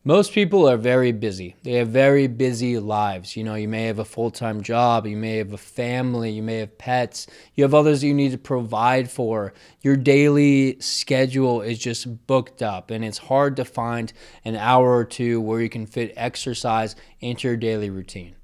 Most people are very busy. They have very busy lives. You may have a full-time job, you may have a family, you may have pets, you have others you need to provide for. Your daily schedule is just booked up, and it's hard to find an hour or two where you can fit exercise into your daily routine.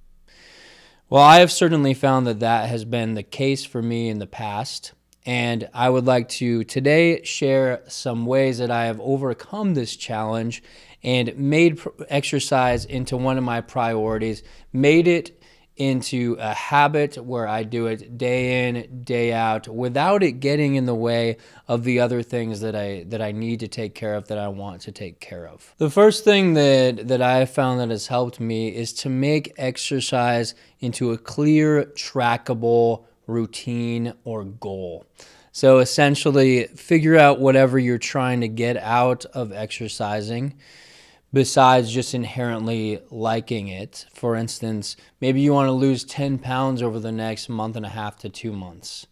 Well, I have certainly found that that has been the case for me in the past. And I would like to today share some ways that I have overcome this challenge and made exercise into one of my priorities, made it into a habit where I do it day in, day out, without it getting in the way of the other things that I need to take care of, that I want to take care of. The first thing that I have found that has helped me is to make exercise into a clear, trackable routine or goal. So essentially, figure out whatever you're trying to get out of exercising besides just inherently liking it. For instance, maybe you want to lose 10 pounds over the next month and a half to 2 months.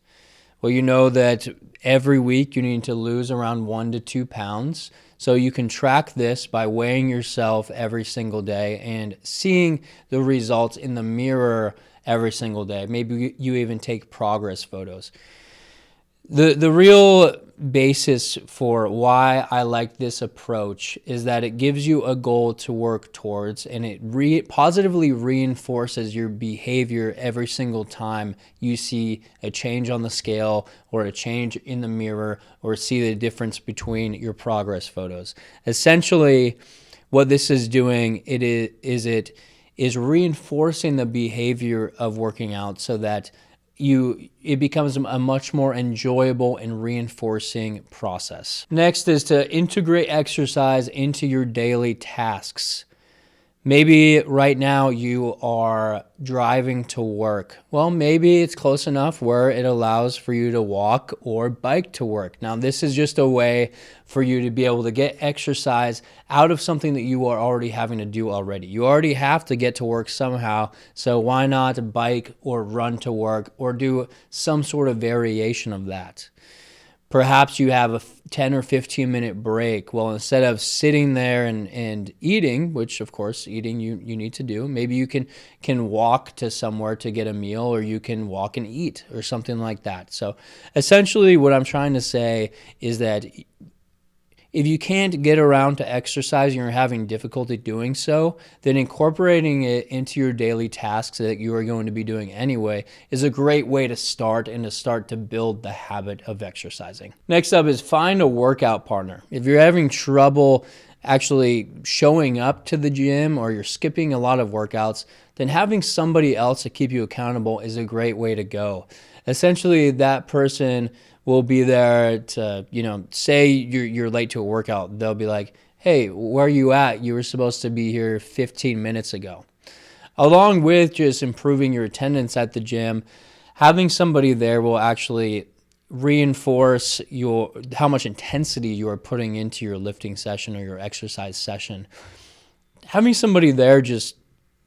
Well, you know that every week you need to lose around 1 to 2 pounds. So you can track this by weighing yourself every single day and seeing the results in the mirror every single day. Maybe you even take progress photos. The real basis for why I like this approach is that it gives you a goal to work towards, and it positively reinforces your behavior every single time you see a change on the scale or a change in the mirror or see the difference between your progress photos. Essentially, what this is doing, it is reinforcing the behavior of working out so that it becomes a much more enjoyable and reinforcing process. Next is to integrate exercise into your daily tasks. Maybe right now you are driving to work. Well, maybe it's close enough where it allows for you to walk or bike to work. Now, this is just a way for you to be able to get exercise out of something that you are already having to do already. You already have to get to work somehow, so why not bike or run to work or do some sort of variation of that? Perhaps you have a 10 or 15 minute break. Well, instead of sitting there and eating, which of course eating you need to do, maybe you can walk to somewhere to get a meal, or you can walk and eat or something like that. So essentially what I'm trying to say is that if you can't get around to exercise and you're having difficulty doing so, then incorporating it into your daily tasks that you are going to be doing anyway is a great way to start and to start to build the habit of exercising. Next up is find a workout partner. If you're having trouble actually showing up to the gym or you're skipping a lot of workouts, then having somebody else to keep you accountable is a great way to go. Essentially, that person will be there to, say you're late to a workout. They'll be like, hey, where are you at? You were supposed to be here 15 minutes ago. Along with just improving your attendance at the gym, having somebody there will actually reinforce how much intensity you are putting into your lifting session or your exercise session. Having somebody there just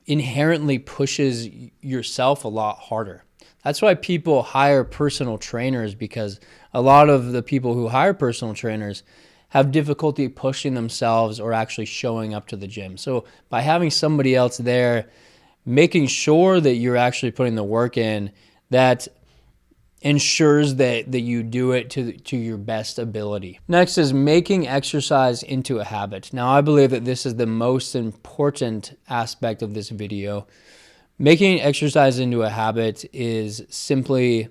inherently pushes yourself a lot harder. That's why people hire personal trainers, because a lot of the people who hire personal trainers have difficulty pushing themselves or actually showing up to the gym. So by having somebody else there, making sure that you're actually putting the work in, that ensures that you do it to your best ability. Next is making exercise into a habit. Now, I believe that this is the most important aspect of this video. Making exercise into a habit is simply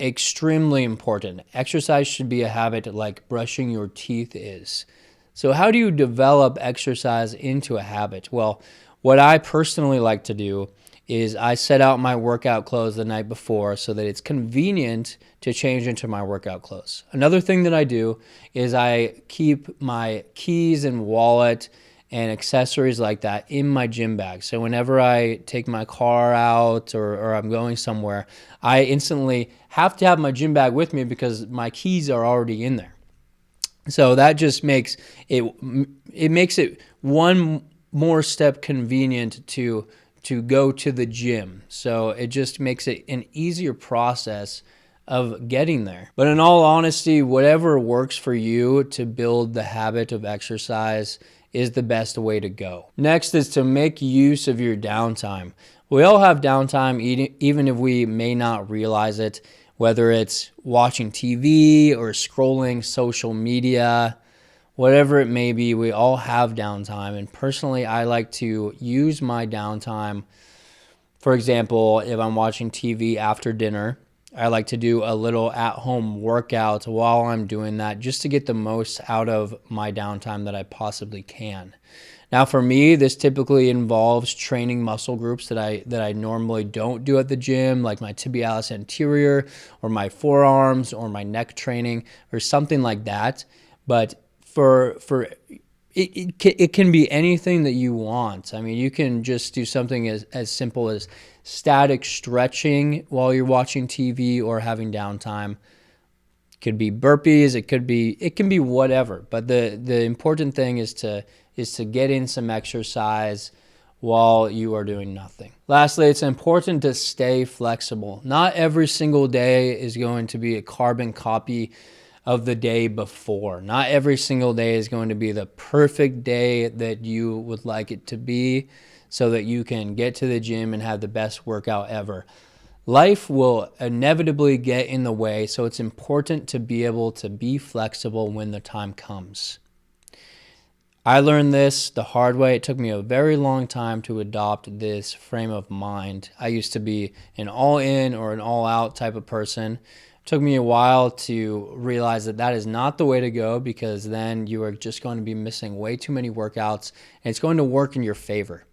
extremely important. Exercise should be a habit like brushing your teeth is. So how do you develop exercise into a habit? Well, what I personally like to do is I set out my workout clothes the night before so that it's convenient to change into my workout clothes. Another thing that I do is I keep my keys and wallet and accessories like that in my gym bag. So whenever I take my car out or I'm going somewhere, I instantly have to have my gym bag with me because my keys are already in there. So that just makes it one more step convenient to go to the gym. So it just makes it an easier process of getting there. But in all honesty, whatever works for you to build the habit of exercise is the best way to go. Next is to make use of your downtime. We all have downtime, even if we may not realize it, whether it's watching TV or scrolling social media, whatever it may be, we all have downtime. And personally, I like to use my downtime. For example, if I'm watching TV after dinner, I like to do a little at-home workout while I'm doing that, just to get the most out of my downtime that I possibly can. Now, for me, this typically involves training muscle groups that I normally don't do at the gym, like my tibialis anterior or my forearms or my neck training or something like that. But it can be anything that you want. I mean, you can just do something as simple as static stretching while you're watching TV or having downtime. It could be burpees, it can be whatever. But the important thing is to get in some exercise while you are doing nothing. Lastly, it's important to stay flexible. Not every single day is going to be a carbon copy of the day before. Not every single day is going to be the perfect day that you would like it to be so that you can get to the gym and have the best workout ever. Life will inevitably get in the way, so it's important to be able to be flexible when the time comes. I learned this the hard way. It took me a very long time to adopt this frame of mind. I used to be an all-in or an all-out type of person. It took me a while to realize that that is not the way to go, because then you are just going to be missing way too many workouts, and it's going to work in your favor.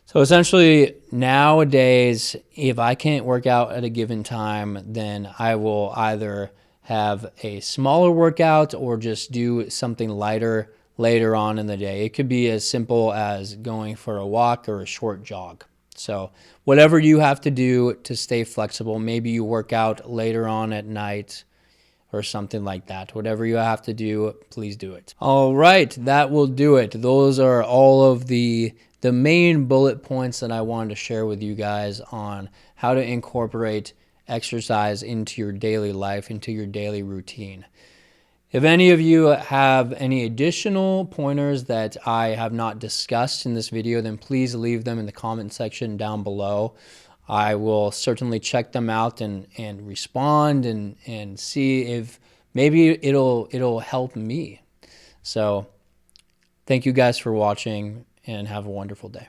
So essentially, nowadays, if I can't work out at a given time, then I will either have a smaller workout or just do something lighter later on in the day. It could be as simple as going for a walk or a short jog. So whatever you have to do to stay flexible, maybe you work out later on at night or something like that. Whatever you have to do, please do it. All right, that will do it. Those are all of the main bullet points that I wanted to share with you guys on how to incorporate exercise into your daily life, into your daily routine. If any of you have any additional pointers that I have not discussed in this video, then please leave them in the comment section down below. I will certainly check them out and respond and see if maybe it'll help me. So thank you guys for watching, and have a wonderful day.